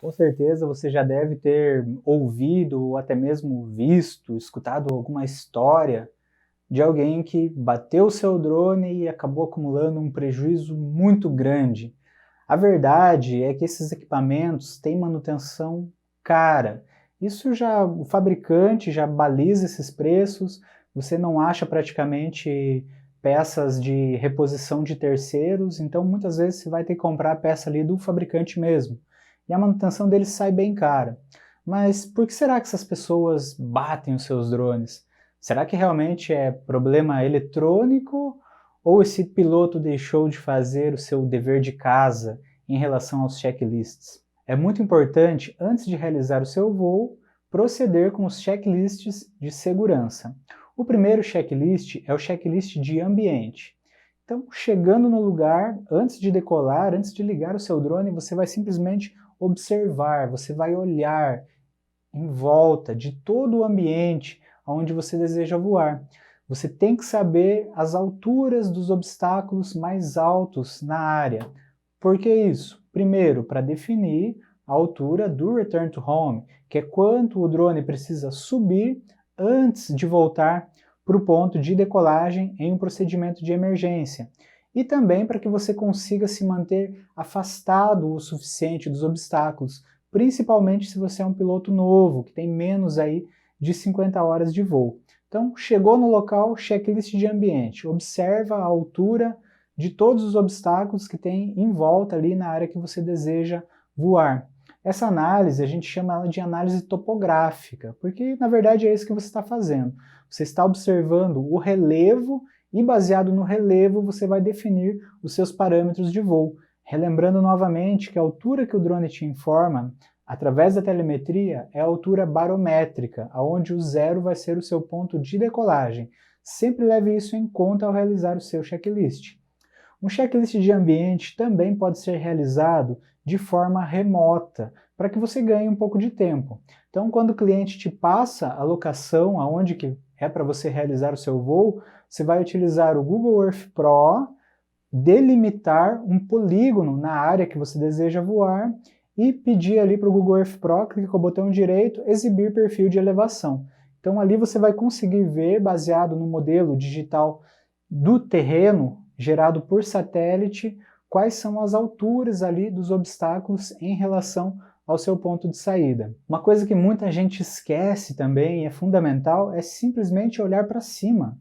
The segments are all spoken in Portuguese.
Com certeza você já deve ter ouvido ou até mesmo visto, escutado alguma história de alguém que bateu o seu drone e acabou acumulando um prejuízo muito grande. A verdade é que esses equipamentos têm manutenção cara. Isso já, o fabricante já baliza esses preços, você não acha praticamente peças de reposição de terceiros, então muitas vezes você vai ter que comprar a peça ali do fabricante mesmo. E a manutenção deles sai bem cara. Mas por que será que essas pessoas batem os seus drones? Será que realmente é problema eletrônico ou esse piloto deixou de fazer o seu dever de casa em relação aos checklists? É muito importante, antes de realizar o seu voo, proceder com os checklists de segurança. O primeiro checklist é o checklist de ambiente. Então, chegando no lugar, antes de decolar, antes de ligar o seu drone, você vai simplesmente observar, você vai olhar em volta de todo o ambiente onde você deseja voar. Você tem que saber as alturas dos obstáculos mais altos na área. Por que isso? Primeiro, para definir a altura do return to home, que é quanto o drone precisa subir antes de voltar para o ponto de decolagem em um procedimento de emergência. E também para que você consiga se manter afastado o suficiente dos obstáculos, principalmente se você é um piloto novo, que tem menos aí de 50 horas de voo. Então, chegou no local, checklist de ambiente, observa a altura de todos os obstáculos que tem em volta ali na área que você deseja voar. Essa análise a gente chama ela de análise topográfica, porque na verdade é isso que você está fazendo. Você está observando o relevo e baseado no relevo você vai definir os seus parâmetros de voo. Relembrando novamente que a altura que o drone te informa através da telemetria é a altura barométrica, onde o zero vai ser o seu ponto de decolagem. Sempre leve isso em conta ao realizar o seu checklist. Um checklist de ambiente também pode ser realizado de forma remota, para que você ganhe um pouco de tempo. Então, quando o cliente te passa a locação aonde que é para você realizar o seu voo, você vai utilizar o Google Earth Pro, delimitar um polígono na área que você deseja voar e pedir ali para o Google Earth Pro, clique com o botão direito, exibir perfil de elevação. Então ali você vai conseguir ver, baseado no modelo digital do terreno gerado por satélite, quais são as alturas ali dos obstáculos em relação ao seu ponto de saída. Uma coisa que muita gente esquece também, e é fundamental, é simplesmente olhar para cima.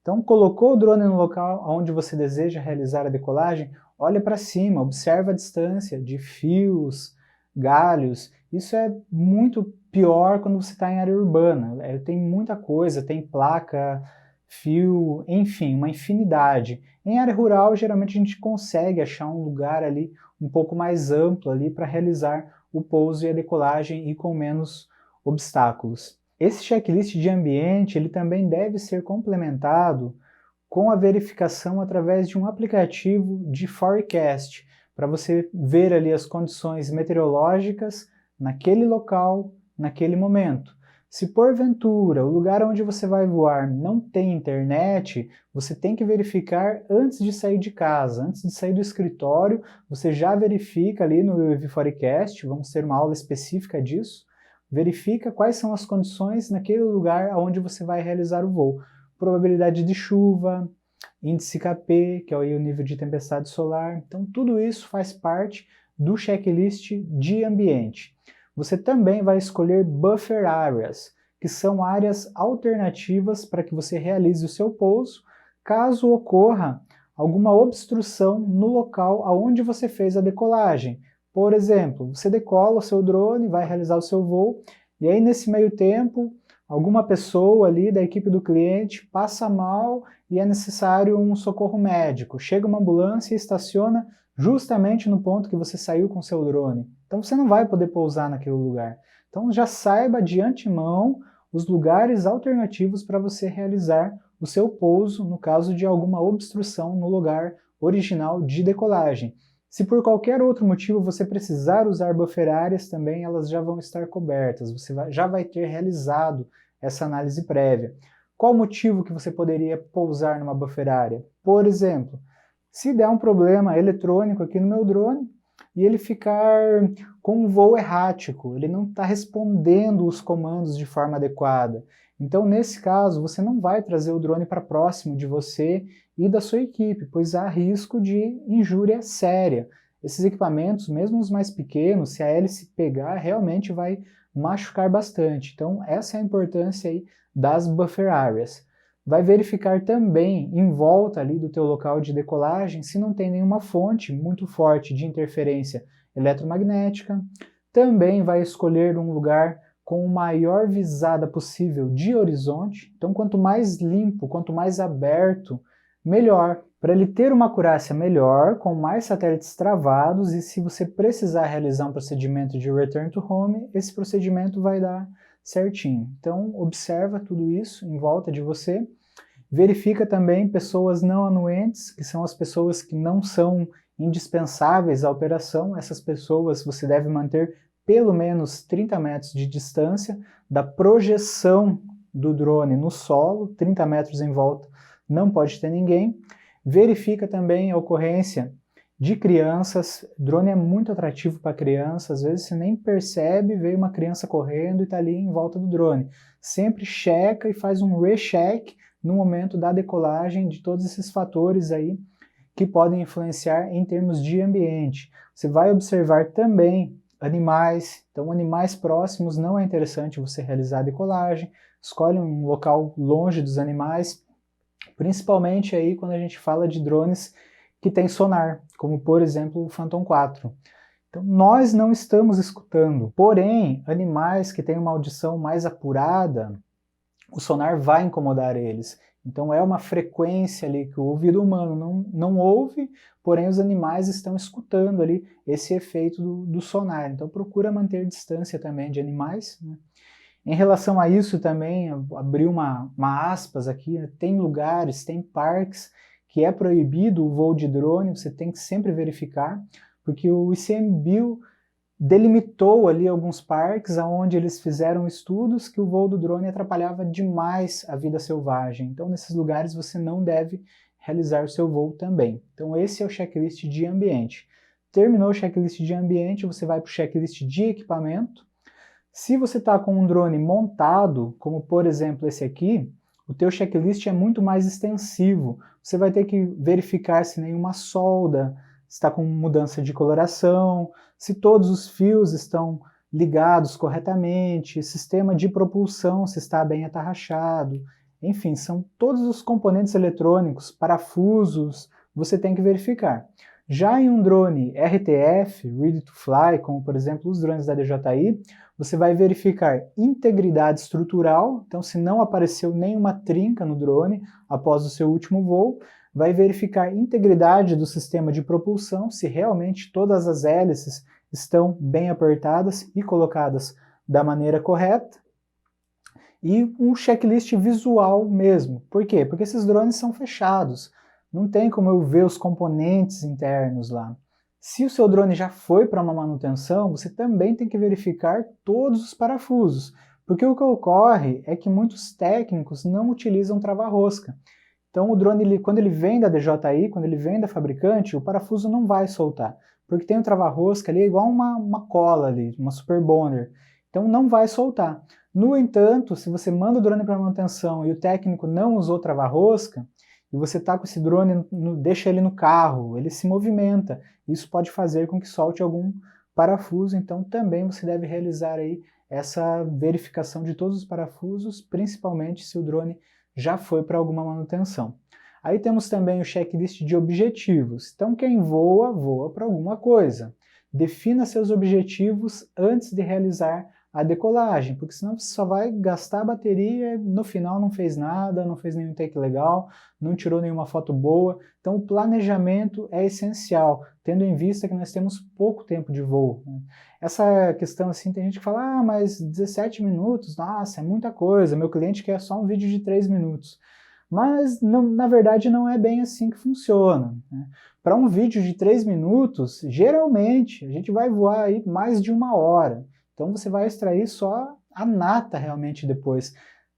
Então, colocou o drone no local onde você deseja realizar a decolagem, olha para cima, observa a distância de fios, galhos. Isso é muito pior quando você está em área urbana. Tem muita coisa, tem placa, fio, enfim, uma infinidade. Em área rural, geralmente a gente consegue achar um lugar ali um pouco mais amplo ali para realizar o pouso e a decolagem e com menos obstáculos. Esse checklist de ambiente ele também deve ser complementado com a verificação através de um aplicativo de forecast, para você ver ali as condições meteorológicas naquele local, naquele momento. Se porventura o lugar onde você vai voar não tem internet, você tem que verificar antes de sair de casa, antes de sair do escritório, você já verifica ali no UV Forecast, vamos ter uma aula específica disso, verifica quais são as condições naquele lugar onde você vai realizar o voo. Probabilidade de chuva, índice KP, que é o nível de tempestade solar. Então, tudo isso faz parte do checklist de ambiente. Você também vai escolher buffer areas, que são áreas alternativas para que você realize o seu pouso, caso ocorra alguma obstrução no local aonde você fez a decolagem. Por exemplo, você decola o seu drone, vai realizar o seu voo, e aí nesse meio tempo, alguma pessoa ali da equipe do cliente passa mal e é necessário um socorro médico. Chega uma ambulância e estaciona justamente no ponto que você saiu com seu drone. Então você não vai poder pousar naquele lugar. Então já saiba de antemão os lugares alternativos para você realizar o seu pouso no caso de alguma obstrução no lugar original de decolagem. Se por qualquer outro motivo você precisar usar buffer áreas também, elas já vão estar cobertas, você já vai ter realizado essa análise prévia. Qual o motivo que você poderia pousar numa buffer área? Por exemplo, se der um problema eletrônico aqui no meu drone, e ele ficar com um voo errático, ele não está respondendo os comandos de forma adequada. Então, nesse caso, você não vai trazer o drone para próximo de você e da sua equipe, pois há risco de injúria séria. Esses equipamentos, mesmo os mais pequenos, se a hélice pegar, realmente vai machucar bastante. Então, essa é a importância aí das buffer areas. Vai verificar também em volta ali do teu local de decolagem se não tem nenhuma fonte muito forte de interferência eletromagnética. Também vai escolher um lugar com a maior visada possível de horizonte. Então, quanto mais limpo, quanto mais aberto, melhor. Para ele ter uma acurácia melhor, com mais satélites travados, e se você precisar realizar um procedimento de return to home, esse procedimento vai dar certinho. Então, observa tudo isso em volta de você. Verifica também pessoas não anuentes, que são as pessoas que não são indispensáveis à operação. Essas pessoas você deve manter pelo menos 30 metros de distância da projeção do drone no solo, 30 metros em volta, não pode ter ninguém. Verifica também a ocorrência de crianças. Drone é muito atrativo para criança, às vezes você nem percebe, veio uma criança correndo e está ali em volta do drone. Sempre checa e faz um recheck no momento da decolagem de todos esses fatores aí que podem influenciar em termos de ambiente. Você vai observar também animais, então animais próximos não é interessante você realizar a decolagem, escolhe um local longe dos animais, principalmente aí quando a gente fala de drones que tem sonar, como por exemplo o Phantom 4. Então nós não estamos escutando, porém animais que têm uma audição mais apurada, o sonar vai incomodar eles. Então é uma frequência ali que o ouvido humano não ouve, porém os animais estão escutando ali esse efeito do sonar. Então procura manter distância também de animais, né? Em relação a isso também, abri uma aspas aqui, né? Tem lugares, tem parques que é proibido o voo de drone, você tem que sempre verificar, porque o ICMBio delimitou ali alguns parques onde eles fizeram estudos que o voo do drone atrapalhava demais a vida selvagem. Então, nesses lugares você não deve realizar o seu voo também. Então, esse é o checklist de ambiente. Terminou o checklist de ambiente, você vai para o checklist de equipamento. Se você está com um drone montado, como por exemplo esse aqui, o teu checklist é muito mais extensivo. Você vai ter que verificar se nenhuma solda está com mudança de coloração, se todos os fios estão ligados corretamente, sistema de propulsão se está bem atarrachado, enfim, são todos os componentes eletrônicos, parafusos, você tem que verificar. Já em um drone RTF, Ready to Fly, como por exemplo os drones da DJI, você vai verificar integridade estrutural, então se não apareceu nenhuma trinca no drone após o seu último voo, vai verificar integridade do sistema de propulsão, se realmente todas as hélices estão bem apertadas e colocadas da maneira correta. E um checklist visual mesmo. Por quê? Porque esses drones são fechados. Não tem como eu ver os componentes internos lá. Se o seu drone já foi para uma manutenção, você também tem que verificar todos os parafusos. Porque o que ocorre é que muitos técnicos não utilizam trava-rosca. Então o drone, quando ele vem da DJI, quando ele vem da fabricante, o parafuso não vai soltar, porque tem um trava-rosca ali, igual uma cola ali, uma super bonder, então não vai soltar. No entanto, se você manda o drone para manutenção e o técnico não usou trava-rosca, e você está com esse drone, deixa ele no carro, ele se movimenta, isso pode fazer com que solte algum parafuso, então também você deve realizar aí essa verificação de todos os parafusos, principalmente se o drone já foi para alguma manutenção. Aí temos também o checklist de objetivos. Então quem voa, voa para alguma coisa. Defina seus objetivos antes de realizar a decolagem, porque senão você só vai gastar a bateria e no final não fez nada, não fez nenhum take legal, não tirou nenhuma foto boa. Então o planejamento é essencial, tendo em vista que nós temos pouco tempo de voo, né? Essa questão assim, tem gente que fala, mas 17 minutos, nossa, é muita coisa, meu cliente quer só um vídeo de 3 minutos. Mas não, na verdade não é bem assim que funciona, né? Para um vídeo de 3 minutos, geralmente a gente vai voar aí mais de 1 hora. Então você vai extrair só a nata realmente depois.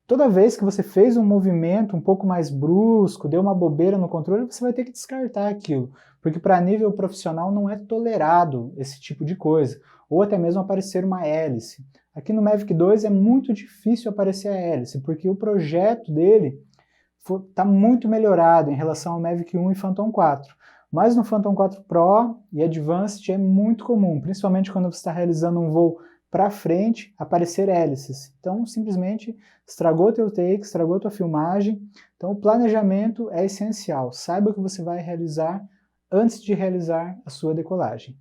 Toda vez que você fez um movimento um pouco mais brusco, deu uma bobeira no controle, você vai ter que descartar aquilo, porque para nível profissional não é tolerado esse tipo de coisa, ou até mesmo aparecer uma hélice. Aqui no Mavic 2 é muito difícil aparecer a hélice, porque o projeto dele está muito melhorado em relação ao Mavic 1 e Phantom 4. Mas no Phantom 4 Pro e Advanced é muito comum, principalmente quando você está realizando um voo para frente, aparecer hélices. Então, simplesmente estragou teu take, estragou tua filmagem. Então, o planejamento é essencial. Saiba o que você vai realizar antes de realizar a sua decolagem.